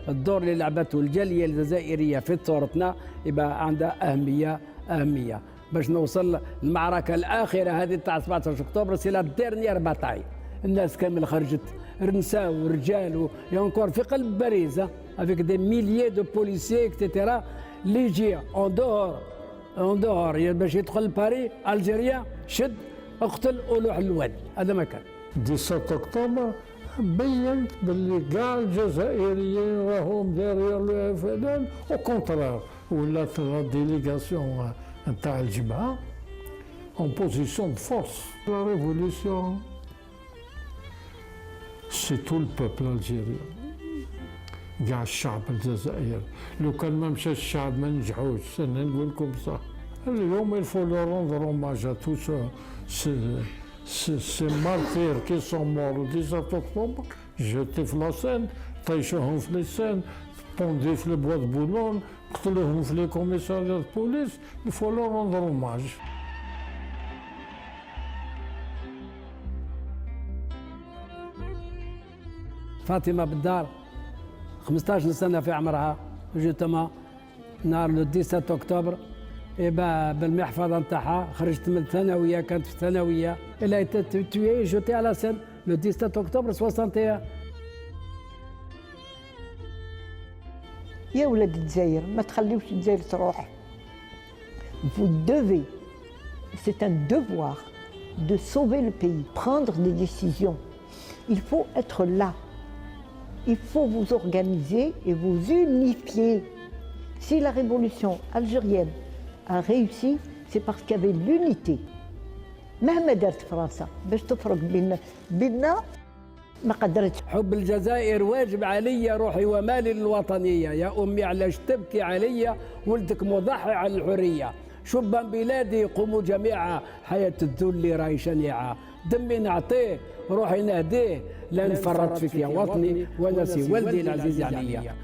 الدور اللي لعبته الجاليه الجزائريه في ثورتنا يبقى عندها اهميه باش نوصل المعركه الاخيره هذه تاع 17 اكتوبر. سي لا ديرنيير باتاي. الناس كامل خرجت، نساء ورجال يونكور في قلب باريس افيك دي ميليي دو بوليسيي اكسيتيرا اللي يجي اون دور باش يدخل باري الجيريا شد اقتل ولوح الواد. هذا ما كان 17 اكتوبر بينت باللي كاع الجزائريين راهم دارير لو اف ان ال او كونترار ولات لا ديليغاسيون نتاع الجماعه اون بوزيسيون دو فورس. لا ريفولوسيون سي تو البوبل الجيريان، كاع الشعب الجزائري. لو كان ما مشى الشعب ما نجحوش. انا نقول لكم صح. اليوم الفو لو روندر اوماج ا تو ces martyrs qui sont morts le 17 octobre, jetés في la Seine, طيشوهم في السين، بوندي في البوا د بولون، قتلوهم في لي كوميساريات بوليس. il faut leur rendre hommage. فاطمه بالدار 15 سنه في عمرها جوتما نهار لو 17 اكتوبر بالمحفظه نتاعها خرجت من الثانويه، كانت في الثانويه. Elle a été tuée et jetée à la Seine le 17 octobre 61. يا ولاد الجزائر ما تخليوش الجزائر تروح. Vous devez, c'est un devoir de sauver le pays, prendre des décisions. Il faut être là. Il faut vous organiser et vous unifier. Si la révolution algérienne a réussi, c'est parce qu'il y avait l'unité. مهما دارت فرنسا باش تفرق بيننا ما قدرتش. حب الجزائر واجب علي روحي ومالي للوطنيه. يا امي علاش تبكي علي؟ ولدك مضحي على الحريه. شبان بلادي قوموا جميعا، حياه الذل راهي شنيعه. دمي نعطيه روحي نهديه، لا نفرط فيك يا وطني ونسي والدي العزيز عليا.